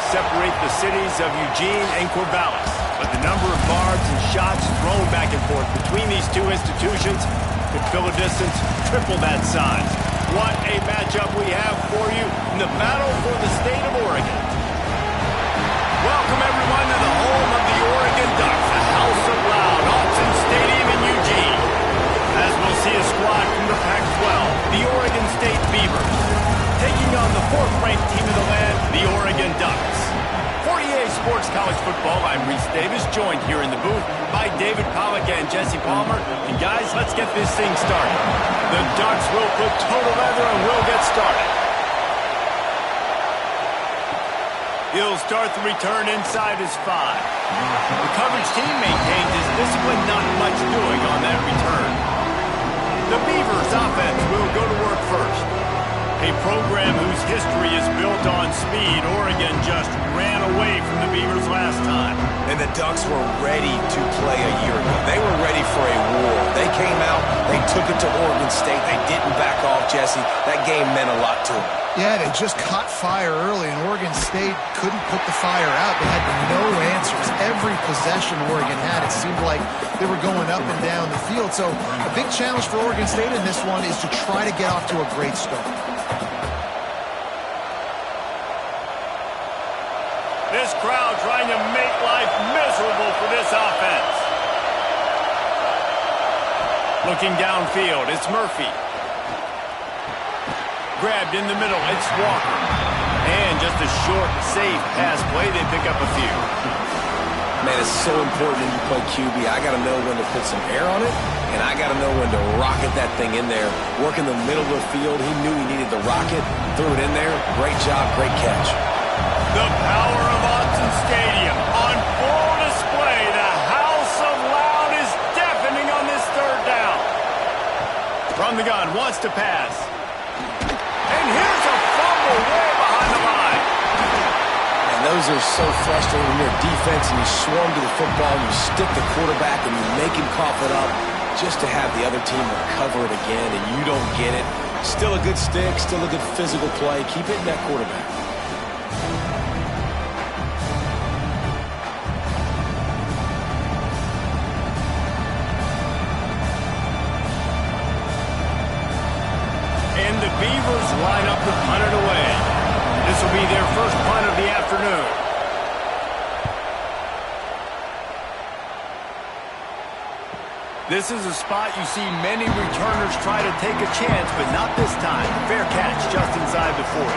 separate the cities of Eugene and Corvallis. But the number of barbs and shots thrown back and forth between these two institutions could fill a distance triple that size. What a matchup we have for you in the battle for the state of Oregon. Welcome, everyone, to the home of the Oregon Ducks, the House of Loud, Autzen Stadium in Eugene. As we'll see a squad from the Pac-12, the Oregon State Beavers, taking on the fourth-ranked team of the land, the Oregon Ducks. For EA Sports College Football, I'm Reese Davis, joined here in the booth by David Pollack and Jesse Palmer. And guys, let's get this thing started. The Ducks will put total leather and we'll get started. He'll start the return inside his 5. The coverage team maintains his discipline, not much doing on that return. The Beavers offense will go to work first. A program whose history is built on speed. Oregon just ran away from the Beavers last time. And the Ducks were ready to play a year ago. They were ready for a war. They came out, they took it to Oregon State. They didn't back off, Jesse. That game meant a lot to them. Yeah, they just caught fire early, and Oregon State couldn't put the fire out. They had no answers. Every possession Oregon had, it seemed like they were going up and down the field. So a big challenge for Oregon State in this one is to try to get off to a great start. This crowd trying to make life miserable for this offense. Looking downfield, it's Murphy. Grabbed in the middle, it's Walker. And just a short, safe pass play, they pick up a few. Man, it's so important when you play QB. I got to know when to put some air on it, and I got to know when to rocket that thing in there. Work in the middle of the field. He knew he needed the rocket, threw it in there. Great job, great catch. The power of Autzen Stadium on full display. The House of Loud is deafening on this third down. From the gun, wants to pass. And here's a fumble way behind the line. And those are so frustrating when you're defense and you swarm to the football, you stick the quarterback and you make him cough it up just to have the other team recover it again and you don't get it. Still a good stick, still a good physical play. Keep hitting that quarterback. And the Beavers line up to punt it away. This will be their first punt of the afternoon. This is a spot you see many returners try to take a chance, but not this time. Fair catch just inside the 40.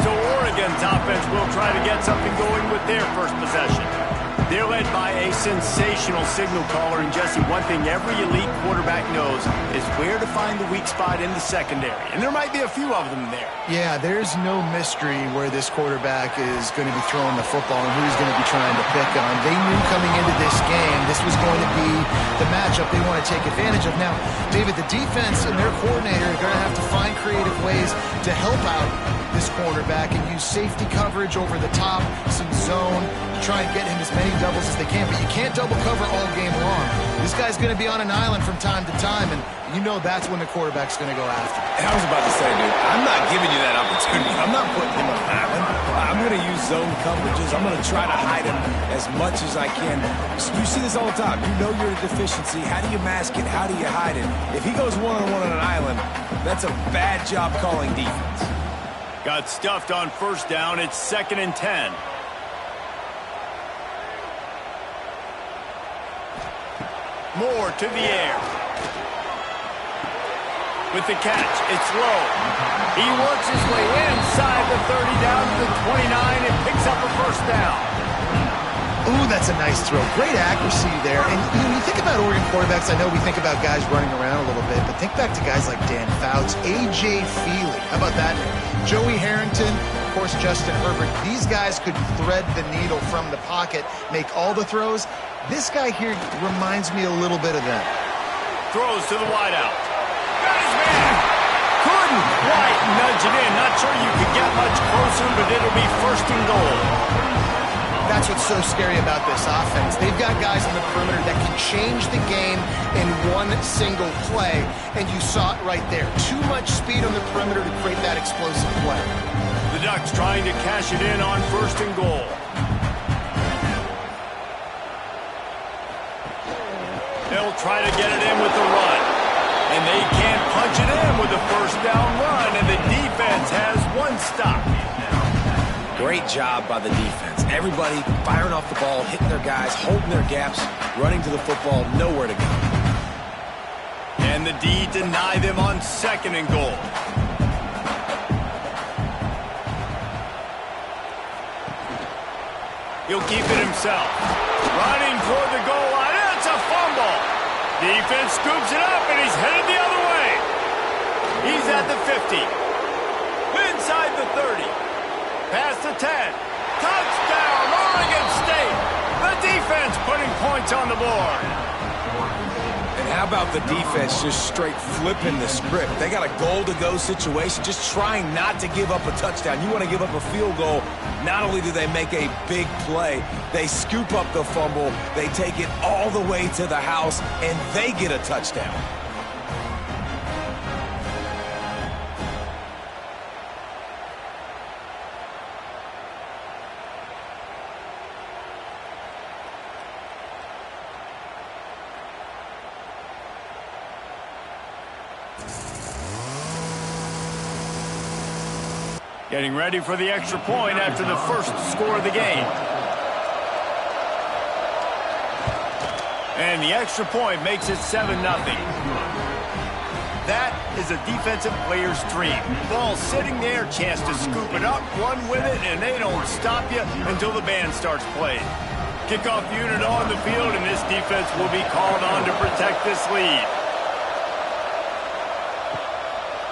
So Oregon's offense will try to get something going with their first possession. They're led by a sensational signal caller, and Jesse, one thing every elite quarterback knows is where to find the weak spot in the secondary. And there might be a few of them there. Yeah, there's no mystery where this quarterback is going to be throwing the football and who he's going to be trying to pick on. They knew coming into this game this was going to be the matchup they want to take advantage of. Now, David, the defense and their coordinator are going to have to find creative ways to help out this quarterback and use safety coverage over the top, some zone, to try and get him as many doubles as they can. But you can't double cover all game long. This guy's going to be on an island from time to time, and you know that's when the quarterback's going to go after. And I was about to say, dude, I'm not giving you that opportunity. I'm not putting him on an island. I'm going to use zone coverages. I'm going to try to hide him as much as I can. You see this all the time. You know you're a deficiency. How do you mask it? How do you hide it? If he goes one-on-one on an island, that's a bad job calling defense. Got stuffed on first down. It's 2nd and 10. Moore to the air. With the catch, it's low. He works his way inside the 30 down to the 29 and picks up a first down. Ooh, that's a nice throw. Great accuracy there. And you think about Oregon quarterbacks, I know we think about guys running around a little bit, but think back to guys like Dan Fouts, A.J. Feely. How about that? Joey Harrington, of course, Justin Herbert. These guys could thread the needle from the pocket, make all the throws. This guy here reminds me a little bit of them. Throws to the wideout. Got his man. Couldn't quite nudge it in. Not sure you could get much closer, but it'll be 1st and goal. That's what's so scary about this offense. They've got guys on the perimeter that can change the game in one single play, and you saw it right there. Too much speed on the perimeter to create that explosive play. The Ducks trying to cash it in on 1st and goal. They'll try to get it in with the run. And they can't punch it in with a 1st down run, and the defense has 1 stop. Great job by the defense. Everybody firing off the ball, hitting their guys, holding their gaps, running to the football, nowhere to go. And the D deny them on 2nd and goal. He'll keep it himself. Running toward the goal line. It's a fumble. Defense scoops it up, and he's headed the other way. He's at the 50. Inside the 30. Past the 10. Touchdown, Oregon State. The defense putting points on the board. And how about the defense just straight flipping the script? They got a goal-to-go situation, just trying not to give up a touchdown. You want to give up a field goal, not only do they make a big play, they scoop up the fumble, they take it all the way to the house, and they get a touchdown. Getting ready for the extra point after the 1st score of the game. And the extra point makes it 7-0. That is a defensive player's dream. Ball sitting there, chance to scoop it up, run with it, and they don't stop you until the band starts playing. Kickoff unit on the field, and this defense will be called on to protect this lead.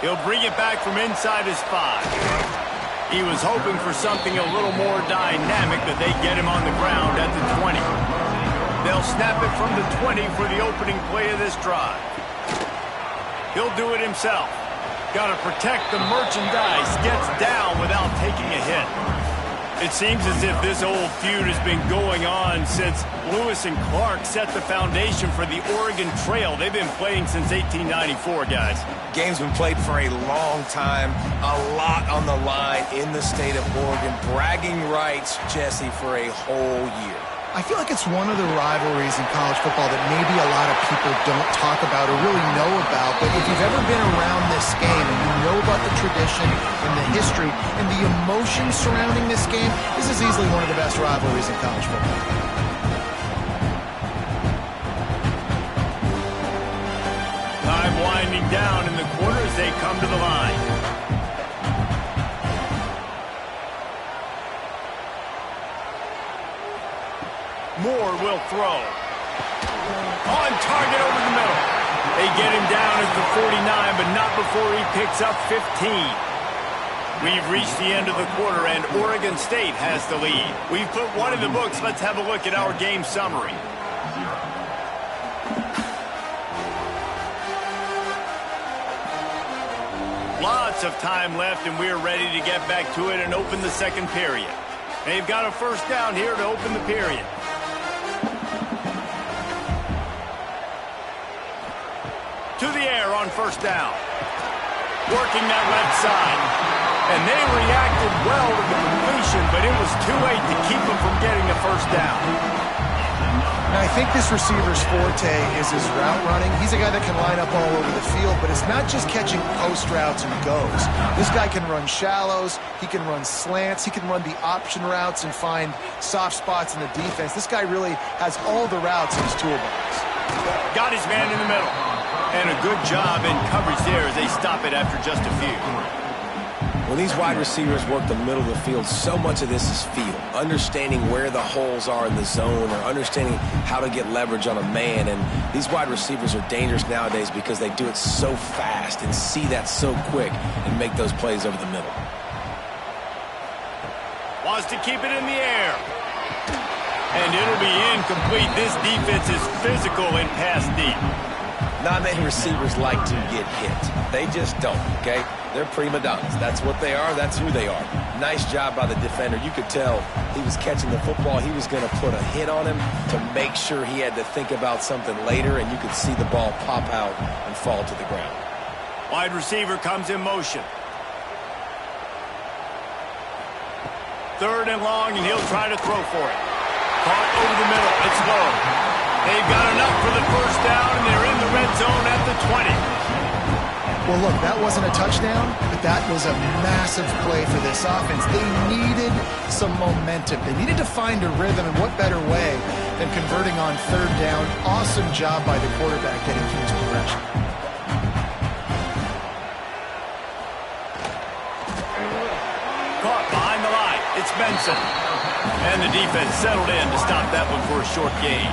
He'll bring it back from inside his 5. He was hoping for something a little more dynamic, but they get him on the ground at the 20. They'll snap it from the 20 for the opening play of this drive. He'll do it himself. Got to protect the merchandise. Gets down without taking a hit. It seems as if this old feud has been going on since Lewis and Clark set the foundation for the Oregon Trail. They've been playing since 1894, guys. Game's been played for a long time, a lot on the line in the state of Oregon. Bragging rights, Jesse, for a whole year. I feel like it's one of the rivalries in college football that maybe a lot of people don't talk about or really know about. But if you've ever been around this game and you know about the tradition and the history and the emotion surrounding this game, this is easily one of the best rivalries in college football. Time winding down in the quarter as they come to the line. Moore will throw. On target over the middle. They get him down at the 49, but not before he picks up 15. We've reached the end of the quarter, and Oregon State has the lead. We've put one in the books. Let's have a look at our game summary. Lots of time left, and we're ready to get back to it and open the 2nd period. They've got a 1st down here to open the period. To the air on 1st down. Working that left side. And they reacted well to the completion, but it was too late to keep them from getting the 1st down. Now, I think this receiver's forte is his route running. He's a guy that can line up all over the field, but it's not just catching post routes and goes. This guy can run shallows, he can run slants, he can run the option routes and find soft spots in the defense. This guy really has all the routes in his toolbox. Got his man in the middle. And a good job in coverage there as they stop it after just a few. When these wide receivers work the middle of the field, so much of this is feel. Understanding where the holes are in the zone or understanding how to get leverage on a man. And these wide receivers are dangerous nowadays because they do it so fast and see that so quick and make those plays over the middle. Wants to keep it in the air. And it'll be incomplete. This defense is physical and pass deep. Not many receivers like to get hit. They just don't, okay? They're prima donnas. That's what they are. That's who they are. Nice job by the defender. You could tell he was catching the football. He was going to put a hit on him to make sure he had to think about something later, and you could see the ball pop out and fall to the ground. Wide receiver comes in motion. 3rd and long, and he'll try to throw for it. Caught over the middle. It's low. They've got enough for the 1st down, and they're in the red zone at the 20. Well, look, that wasn't a touchdown, but that was a massive play for this offense. They needed some momentum. They needed to find a rhythm, and what better way than converting on 3rd down. Awesome job by the quarterback getting through his progression. Caught behind the line. It's Benson. And the defense settled in to stop that one for a short gain.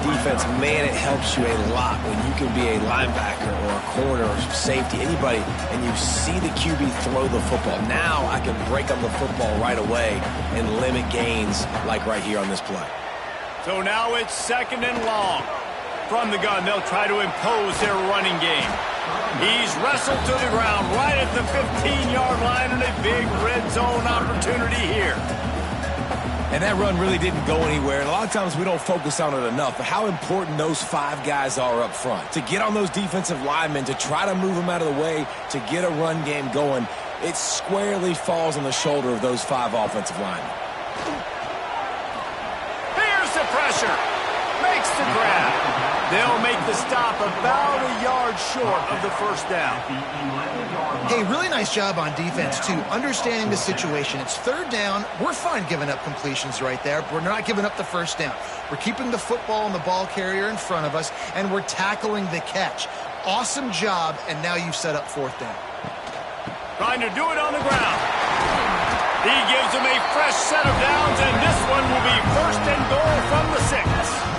Defense, man, it helps you a lot when you can be a linebacker or a corner or safety, anybody, and you see the QB throw the football. Now I can break on the football right away and limit gains like right here on this play. So now it's 2nd and long. From the gun, they'll try to impose their running game. He's wrestled to the ground right at the 15-yard line, and a big red zone opportunity here. And that run really didn't go anywhere. And a lot of times we don't focus on it enough, but how important those 5 guys are up front. To get on those defensive linemen, to try to move them out of the way, to get a run game going, it squarely falls on the shoulder of those 5 offensive linemen. Here's the pressure. Makes the grab. They'll make the stop about a yard short of the 1st down. Hey, really nice job on defense, too, understanding the situation. It's 3rd down. We're fine giving up completions right there. We're not giving up the 1st down. We're keeping the football and the ball carrier in front of us, and we're tackling the catch. Awesome job, and now you've set up 4th down. Trying to do it on the ground. He gives them a fresh set of downs, and this one will be 1st and goal from the 6.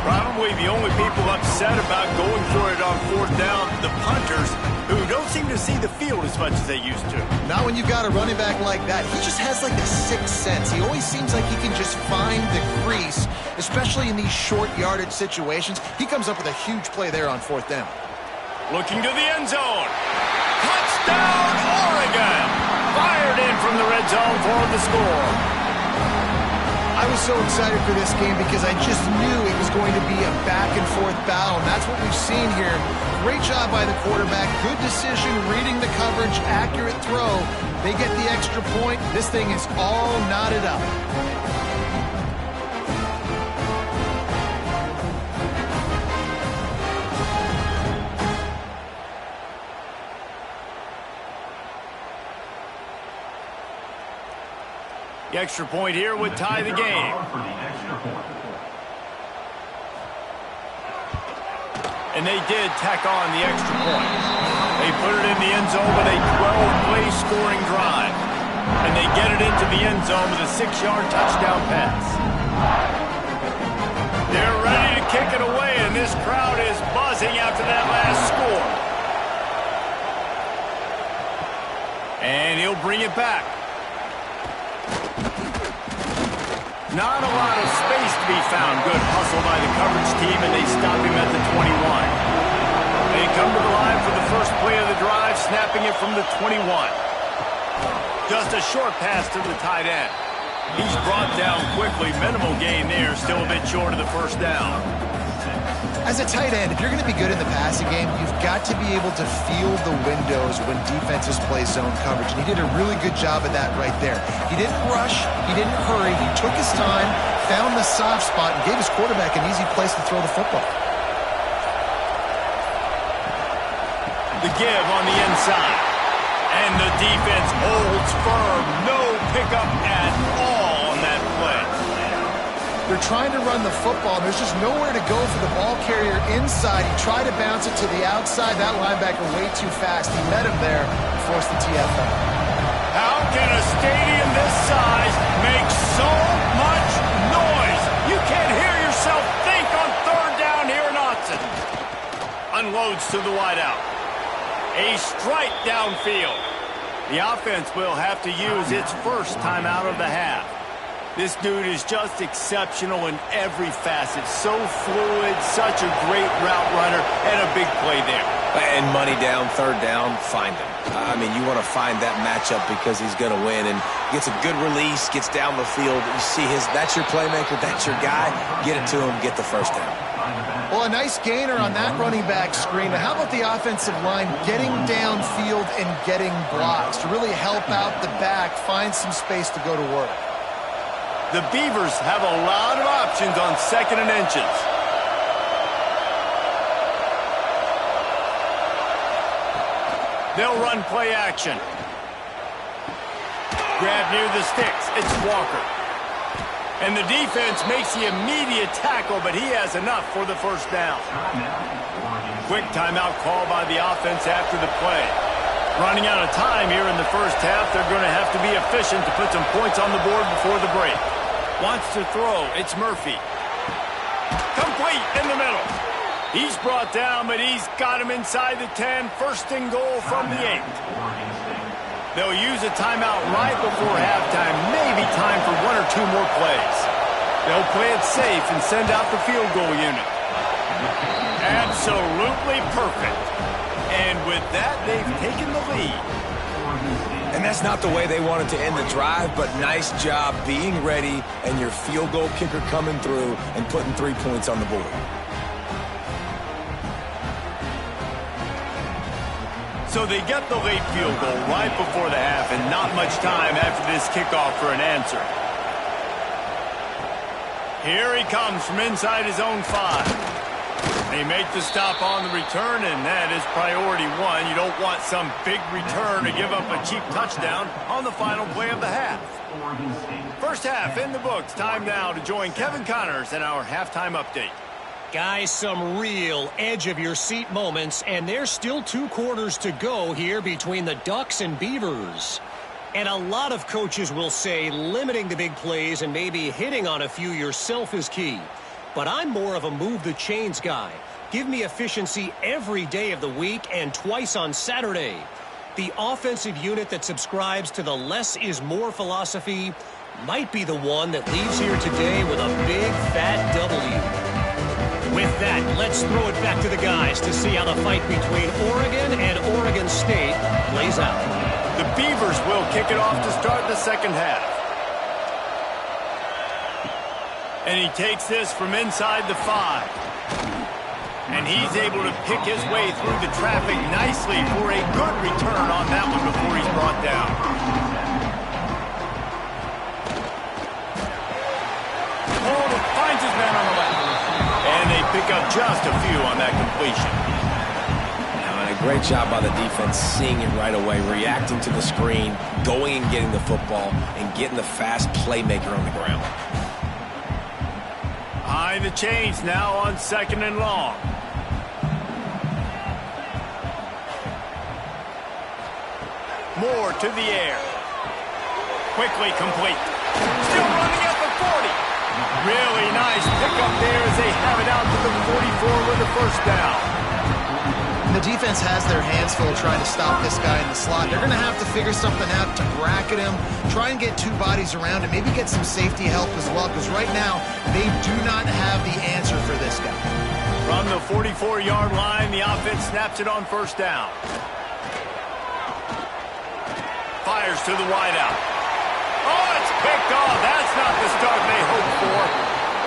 Probably the only people upset about going for it on 4th down, the punters, who don't seem to see the field as much as they used to. Not when you've got a running back like that. He just has like a 6th sense. He always seems like he can just find the crease, especially in these short yardage situations. He comes up with a huge play there on 4th down. Looking to the end zone. Touchdown, Oregon! Fired in from the red zone for the score. I was so excited for this game because I just knew it was going to be a back-and-forth battle, and that's what we've seen here. Great job by the quarterback, good decision, reading the coverage, accurate throw. They get the extra point. This thing is all knotted up. The extra point here would tie the game. And they did tack on the extra point. They put it in the end zone with a 12-play scoring drive. And they get it into the end zone with a 6-yard touchdown pass. They're ready to kick it away, and this crowd is buzzing after that last score. And he'll bring it back. Not a lot of space to be found. Good hustle by the coverage team, and they stop him at the 21. They come to the line for the first play of the drive, snapping it from the 21. Just a short pass to the tight end. He's brought down quickly. Minimal gain there, still a bit short of the 1st down. As a tight end, if you're going to be good in the passing game, you've got to be able to feel the windows when defenses play zone coverage. And he did a really good job of that right there. He didn't rush. He didn't hurry. He took his time, found the soft spot, and gave his quarterback an easy place to throw the football. The give on the inside. And the defense holds firm. No pickup at all on that play. They're trying to run the football. There's just nowhere to go for the ball carrier inside. He tried to bounce it to the outside. That linebacker way too fast. He met him there and forced the TFL. How can a stadium this size make so much noise? You can't hear yourself think on 3rd down here in Austin. Unloads to the wideout. A strike downfield. The offense will have to use its first timeout of the half. This dude is just exceptional in every facet. So fluid, such a great route runner, and a big play there. And money down, third down, find him. I mean, you want to find that matchup because he's going to win. And gets a good release, gets down the field. You see that's your playmaker, that's your guy. Get it to him, get the first down. Well, a nice gainer on that running back screen. Now, how about the offensive line getting downfield and getting blocks to really help out the back, find some space to go to work? The Beavers have a lot of options on 2nd and inches. They'll run play action. Grab near the sticks. It's Walker. And the defense makes the immediate tackle, but he has enough for the first down. Quick timeout call by the offense after the play. Running out of time here in the first half, they're going to have to be efficient to put some points on the board before the break. Wants to throw. It's Murphy. Complete in the middle. He's brought down, but he's got him inside the 10. First and goal from the 8. They'll use a timeout right before halftime. Maybe time for 1 or 2 more plays. They'll play it safe and send out the field goal unit. Absolutely perfect. And with that, they've taken the lead. And that's not the way they wanted to end the drive, but nice job being ready and your field goal kicker coming through and putting 3 points on the board. So they get the late field goal right before the half and not much time after this kickoff for an answer. Here he comes from inside his own 5. They make the stop on the return, and that is priority 1. You don't want some big return to give up a cheap touchdown on the final play of the half. First half in the books. Time now to join Kevin Connors in our halftime update. Guys, some real edge-of-your-seat moments, and there's still 2 quarters to go here between the Ducks and Beavers. And a lot of coaches will say limiting the big plays and maybe hitting on a few yourself is key. But I'm more of a move-the-chains guy. Give me efficiency every day of the week and twice on Saturday. The offensive unit that subscribes to the less is more philosophy might be the one that leaves here today with a big, fat W. With that, let's throw it back to the guys to see how the fight between Oregon and Oregon State plays out. The Beavers will kick it off to start the second half. And he takes this from inside the 5. And he's able to pick his way through the traffic nicely for a good return on that one before he's brought down. Oh, finds his man on the left. And they pick up just a few on that completion. And a great job by the defense seeing it right away, reacting to the screen, going and getting the football, and getting the fast playmaker on the ground. High the chains now on 2nd and long. Moore to the air. Quickly complete. Still running at the 40. Really nice pickup there as they have it out to the 44 with the first down. The defense has their hands full trying to stop this guy in the slot. They're going to have to figure something out to bracket him, try and get 2 bodies around him, maybe get some safety help as well, because right now they do not have the answer for this guy. From the 44-yard line, the offense snaps it on first down. Fires to the wideout. Oh, it's picked off. That's not the start they hoped for.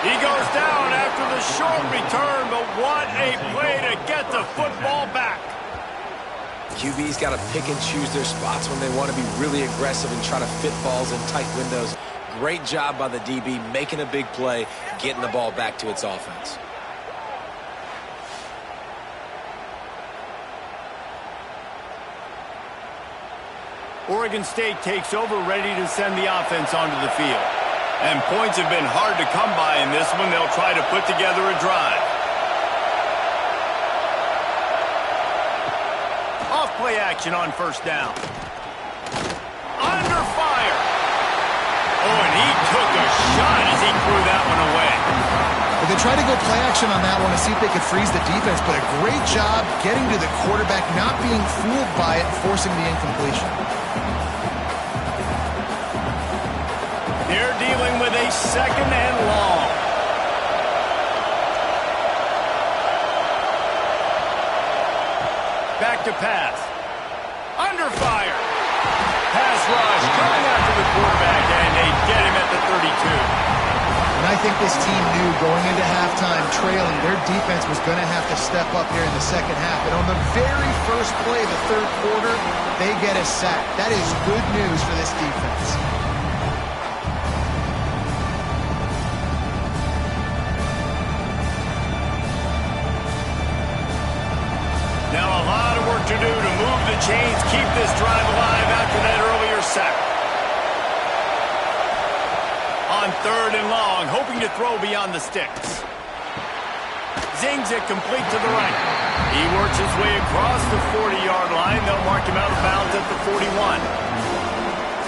He goes down after the short return, but what a play to get the football back. QB's got to pick and choose their spots when they want to be really aggressive and try to fit balls in tight windows. Great job by the DB making a big play, getting the ball back to its offense. Oregon State takes over, ready to send the offense onto the field. And points have been hard to come by in this one. They'll try to put together a drive. Off play action on first down. Under fire. Oh, and he took a shot as he threw that one away. Well, they tried to go play action on that one to see if they could freeze the defense, but a great job getting to the quarterback, not being fooled by it, forcing the incompletion. They're dealing with a second and long. Back to pass. Under fire. Pass rush coming after the quarterback, and they get him at the 32. And I think this team knew going into halftime trailing, their defense was going to have to step up here in the second half. And on the very first play of the third quarter, they get a sack. That is good news for this defense. Now a lot of work to do to move the chains, keep this drive alive after that earlier sack. On third and long, hoping to throw beyond the sticks. Zings it complete to the right. He works his way across the 40-yard line. They'll mark him out of bounds at the 41.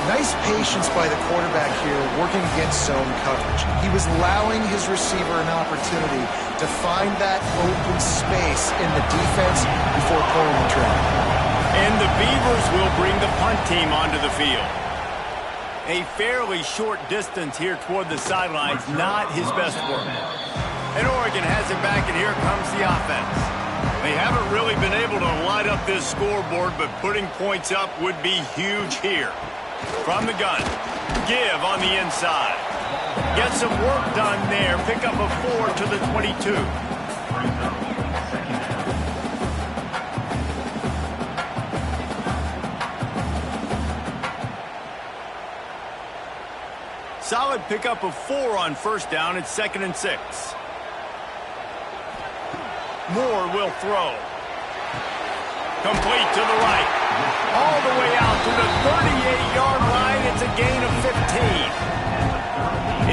Nice patience by the quarterback here working against zone coverage. He was allowing his receiver an opportunity to find that open space in the defense before pulling the trigger. And the Beavers will bring the punt team onto the field. A fairly short distance here toward the sidelines, not his best work. And Oregon has it back, and here comes the offense. They haven't really been able to light up this scoreboard, but putting points up would be huge here. From the gun, give on the inside. Get some work done there. Pick up a 4 to the 22. Solid pickup of 4 on first down. It's 2nd and 6. Moore will throw. Complete to the right. All the way out to the 38-yard line. It's a gain of 15.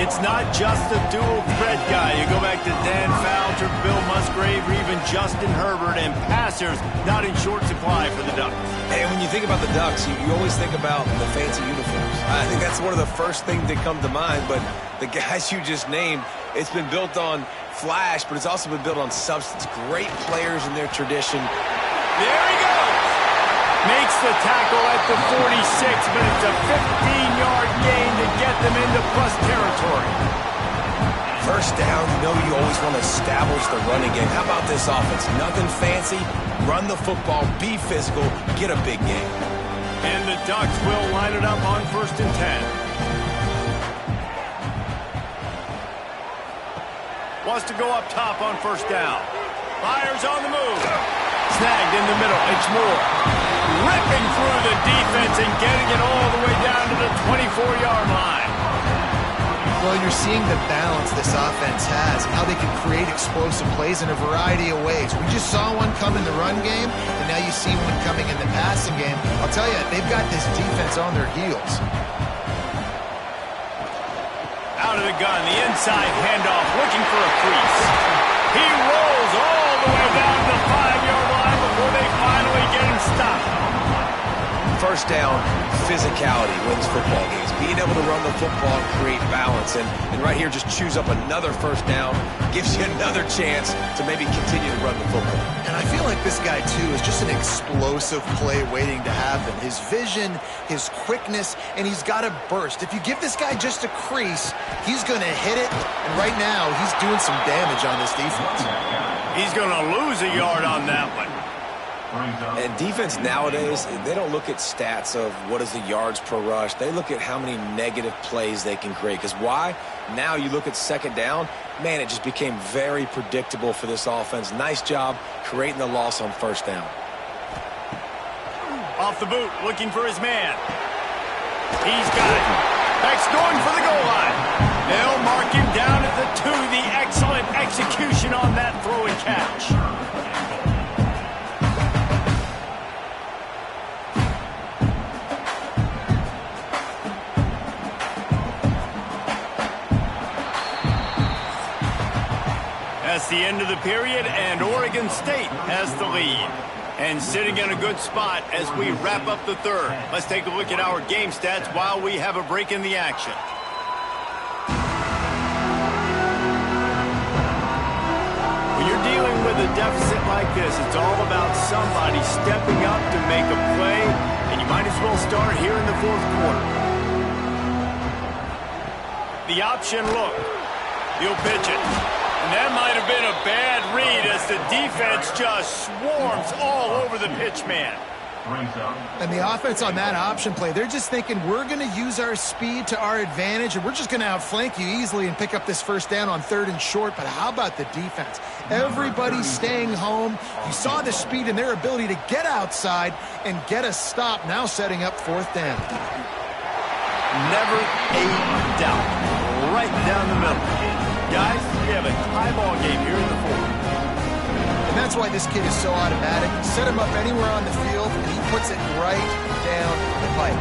It's not just a dual threat guy. You go back to Dan Fouter, Bill Musgrave, or even Justin Herbert, and passers not in short supply for the Ducks. And when you think about the Ducks, you always think about the fancy uniforms. I think that's one of the first things that come to mind, but the guys you just named, it's been built on flash, but it's also been built on substance. Great players in their tradition. There he goes! Makes the tackle at the 46, but it's a 15-yard gain to get them into plus territory. First down, you know you always want to establish the running game. How about this offense? Nothing fancy. Run the football, be physical, get a big game. And the Ducks will line it up on 1st and 10. Wants to go up top on first down. Fires on the move. Snagged in the middle. It's Moore. Ripping through the defense and getting it all the way down to the 24-yard line. Well, you're seeing the balance this offense has and how they can create explosive plays in a variety of ways. We just saw one come in the run game, and now you see one coming in the passing game. I'll tell you, they've got this defense on their heels. Out of the gun, the inside handoff, looking for a crease. He rolls all the way down to the 5-yard line before they finally get him stopped. First down, physicality wins football games. Being able to run the football and create balance. And right here, just choose up another first down, gives you another chance to maybe continue to run the football. And I feel like this guy, too, is just an explosive play waiting to happen. His vision, his quickness, and he's got a burst. If you give this guy just a crease, he's going to hit it. And right now, he's doing some damage on this defense. He's going to lose a yard on that one. And defense nowadays, they don't look at stats of what is the yards per rush. They look at how many negative plays they can create. Because why? Now you look at second down, man, it just became very predictable for this offense. Nice job creating the loss on first down. Off the boot, looking for his man. He's got it. Beck's going for the goal line. They'll mark him down at the 2. The excellent execution on that throw and catch. That's the end of the period, and Oregon State has the lead. And sitting in a good spot as we wrap up the third. Let's take a look at our game stats while we have a break in the action. When you're dealing with a deficit like this, it's all about somebody stepping up to make a play, and you might as well start here in the fourth quarter. the option look. He'll pitch it. And that might have been a bad read as the defense just swarms all over the pitch man. And the offense on that option play, they're just thinking we're going to use our speed to our advantage and we're just going to outflank you easily and pick up this first down on 3rd and short. But how about the defense? Everybody's staying home. You saw the speed and their ability to get outside and get a stop, now setting up 4th down. Never a doubt. Right down the middle. Guys, we have a tie ball game here in the 4th. And that's why this kid is so automatic. Set him up anywhere on the field, and he puts it right down the pipe.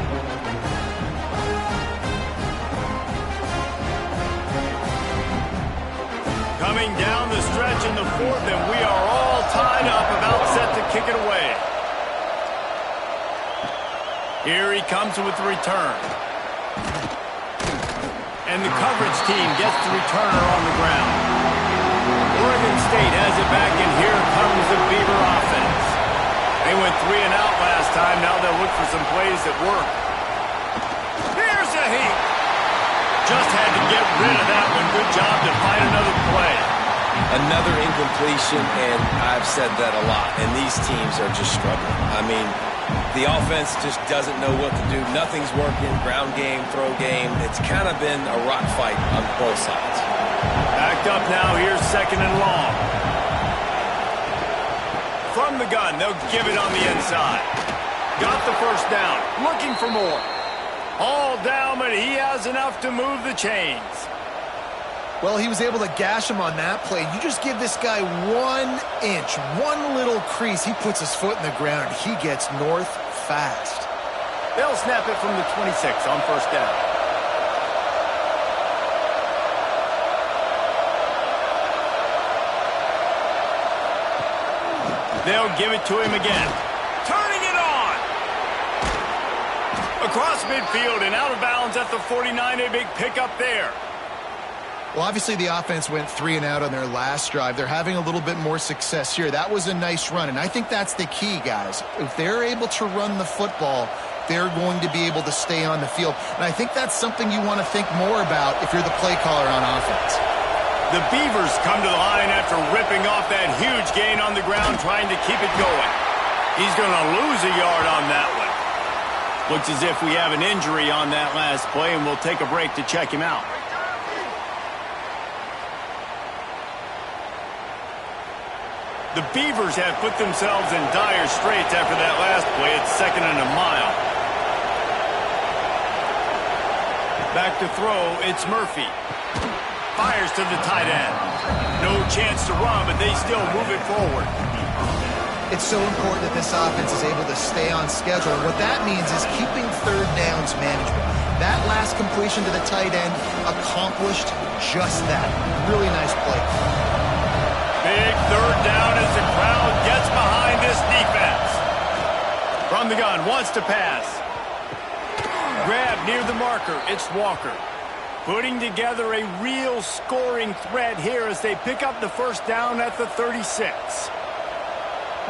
Coming down the stretch in the 4th, and we are all tied up, about set to kick it away. Here he comes with the return. And the coverage team gets the returner on the ground. Oregon State has it back, and here comes the Beaver offense. They went 3 and out last time. Now they'll look for some plays that work. Here's a heat. Just had to get rid of that one. Good job to find another play. Another incompletion, and I've said that a lot, and these teams are just struggling. I mean, the offense just doesn't know what to do. Nothing's working. Ground game, throw game. It's kind of been a rock fight on both sides. Backed up now. Here's 2nd and long. From the gun, they'll give it on the inside. Got the first down. Looking for more. All down, but he has enough to move the chains. Well, he was able to gash him on that play. You just give this guy 1 inch, one little crease. He puts his foot in the ground. He gets north fast. They'll snap it from the 26 on 1st down. They'll give it to him again. Turning it on. Across midfield and out of bounds at the 49. A big pickup there. Well, obviously the offense went 3 and out on their last drive. They're having a little bit more success here. That was a nice run, and I think that's the key, guys. If they're able to run the football, they're going to be able to stay on the field. And I think that's something you want to think more about if you're the play caller on offense. The Beavers come to the line after ripping off that huge gain on the ground, trying to keep it going. He's going to lose a yard on that one. Looks as if we have an injury on that last play, and we'll take a break to check him out. The Beavers have put themselves in dire straits after that last play. It's 2nd and a mile. Back to throw, it's Murphy. Fires to the tight end. No chance to run, but they still move it forward. It's so important that this offense is able to stay on schedule. And what that means is keeping 3rd downs manageable. That last completion to the tight end accomplished just that. Really nice play. Big 3rd down as the crowd gets behind this defense. From the gun, wants to pass. Grab near the marker, it's Walker. Putting together a real scoring threat here as they pick up the 1st down at the 36.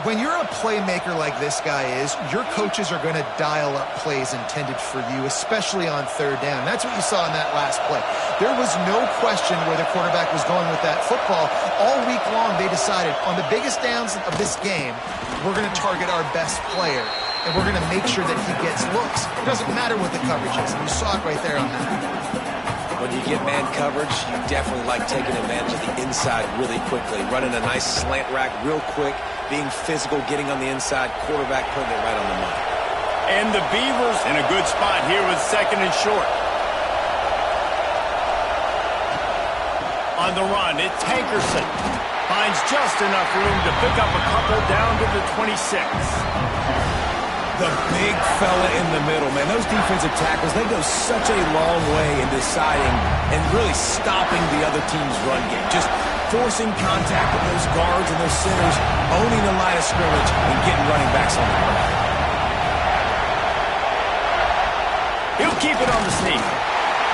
When you're a playmaker like this guy is, your coaches are going to dial up plays intended for you, especially on 3rd down. That's what you saw in that last play. There was no question where the quarterback was going with that football. All week long, they decided on the biggest downs of this game, we're going to target our best player, and we're going to make sure that he gets looks. It doesn't matter what the coverage is. And you saw it right there on that. When you get man coverage, you definitely like taking advantage of the inside really quickly, running a nice slant rack real quick, being physical, getting on the inside, quarterback putting it right on the money. And the Beavers in a good spot here with 2nd and short. On the run, it's Hankerson. Finds just enough room to pick up a couple down to the 26. The big fella in the middle, man. Those defensive tackles, they go such a long way in deciding and really stopping the other team's run game. Just forcing contact with those guards and those centers, owning the line of scrimmage, and getting running backs on the ground. He'll keep it on the sneak.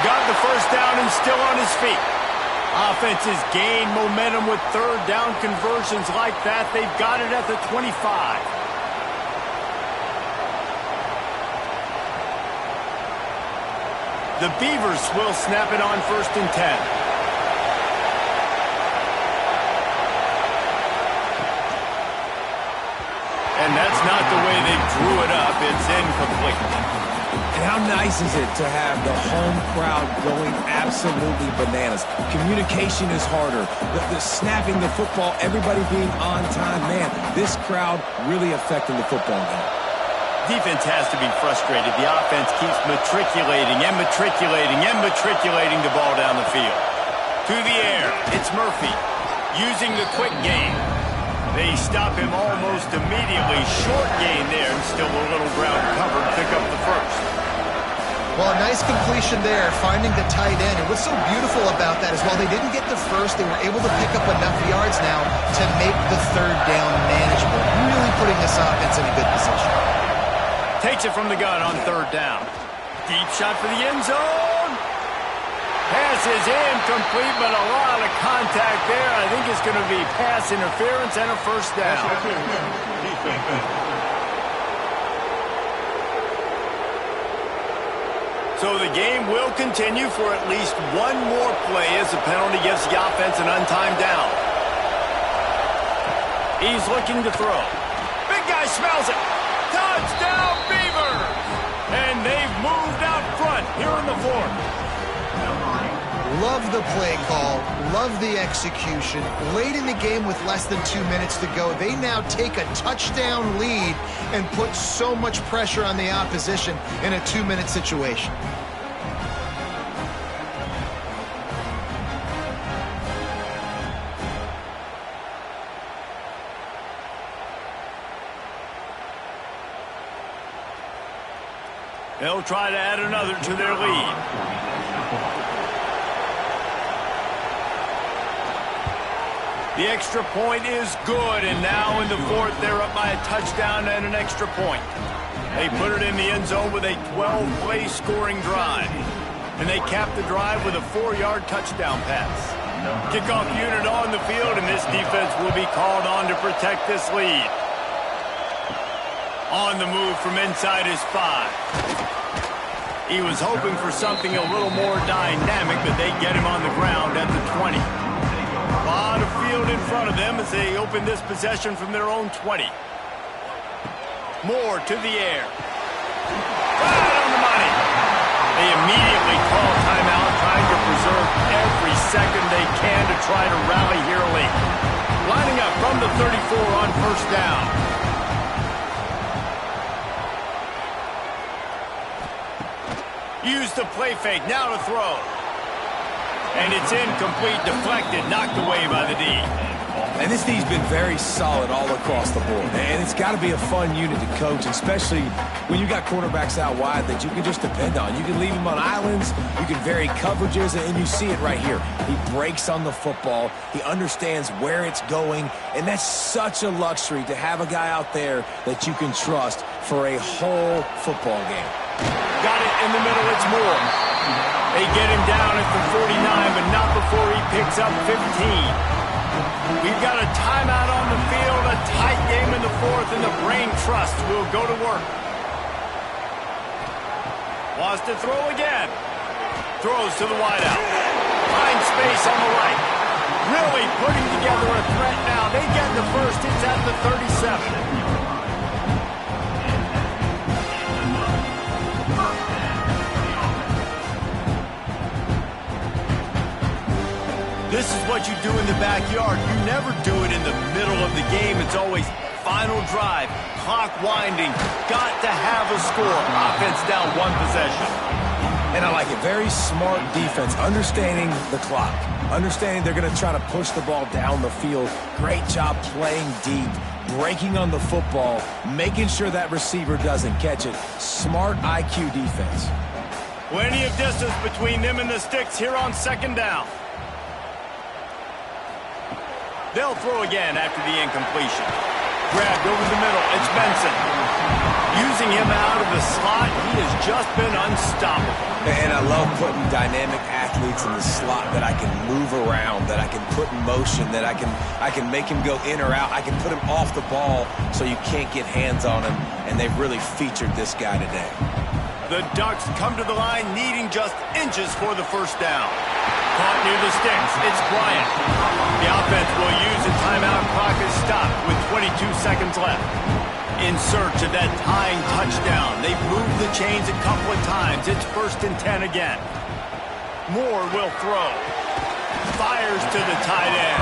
Got the 1st down and still on his feet. Offenses gain momentum with 3rd down conversions like that. They've got it at the 25. The Beavers will snap it on 1st and 10. And that's not the way they drew it up. It's incomplete. And how nice is it to have the home crowd going absolutely bananas? Communication is harder. The snapping the football, everybody being on time. Man, this crowd really affecting the football game. Defense has to be frustrated. The offense keeps matriculating and matriculating and matriculating the ball down the field. To the air, it's Murphy using the quick game. They stop him almost immediately. Short gain there, and still a little ground covered. Pick up the first. Well, a nice completion there, finding the tight end. And what's so beautiful about that is while they didn't get the first, they were able to pick up enough yards now to make the 3rd down manageable. Really putting this offense in a good position. Takes it from the gun on 3rd down. Deep shot for the end zone. Pass is incomplete, but a lot of contact there. I think it's going to be pass interference and a 1st down. So the game will continue for at least one more play as the penalty gives the offense an untimed down. He's looking to throw. Big guy smells it. Touchdown, Beavers! And they've moved out front here in the 4th. Love the play call, love the execution. Late in the game with less than 2 minutes to go, they now take a touchdown lead and put so much pressure on the opposition in a 2-minute situation. They'll try to add another to their lead. The extra point is good, and now in the 4th, they're up by a touchdown and an extra point. They put it in the end zone with a 12-play scoring drive, and they cap the drive with a 4-yard touchdown pass. Kickoff unit on the field, and this defense will be called on to protect this lead. On the move from inside his 5. He was hoping for something a little more dynamic, but they get him on the ground at the 20. A lot of field in front of them as they open this possession from their own 20. Moore to the air. Right on the money. They immediately call timeout, trying to preserve every second they can to try to rally here late. Lining up from the 34 on 1st down. Use the play fake, now to throw. And it's incomplete, deflected, knocked away by the D. And this D's been very solid all across the board. And it's got to be a fun unit to coach, especially when you got quarterbacks out wide that you can just depend on. You can leave them on islands, you can vary coverages, and you see it right here. He breaks on the football, he understands where it's going, and that's such a luxury to have a guy out there that you can trust for a whole football game. Got it in the middle, it's Moore. They get him down at the 49, but not before he picks up 15. We've got a timeout on the field, a tight game in the 4th, and the Brain Trust will go to work. Wants to throw again. Throws to the wideout. Finds space on the right. Really putting together a threat now. They get the first. It's at the 37. This is what you do in the backyard. You never do it in the middle of the game. It's always final drive, clock winding, got to have a score. Offense down 1 possession. And I like it. Very smart defense, understanding the clock, understanding they're going to try to push the ball down the field. Great job playing deep, breaking on the football, making sure that receiver doesn't catch it. Smart IQ defense. Plenty of distance between them and the sticks here on 2nd down. They'll throw again after the incompletion. Grabbed over the middle. It's Benson. Using him out of the slot, he has just been unstoppable. And I love putting dynamic athletes in the slot that I can move around, that I can put in motion, that I can make him go in or out. I can put him off the ball so you can't get hands on him, and they've really featured this guy today. The Ducks come to the line needing just inches for the first down. Caught near the sticks. It's Bryant. The offense will use a timeout. Clock is stopped with 22 seconds left. In search of that tying touchdown. They've moved the chains a couple of times. It's 1st and 10 again. Moore will throw. Fires to the tight end.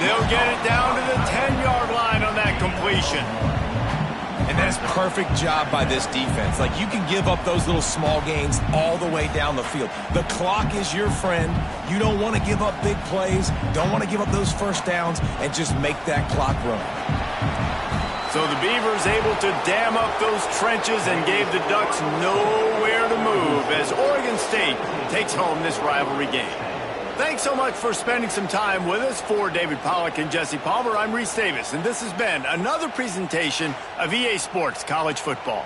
They'll get it down to the 10-yard line on that completion. And that's perfect job by this defense. Like, you can give up those little small gains all the way down the field. The clock is your friend. You don't want to give up big plays. Don't want to give up those first downs and just make that clock run. So the Beavers able to dam up those trenches and gave the Ducks nowhere to move as Oregon State takes home this rivalry game. Thanks so much for spending some time with us. For David Pollack and Jesse Palmer, I'm Reese Davis, and this has been another presentation of EA Sports College Football.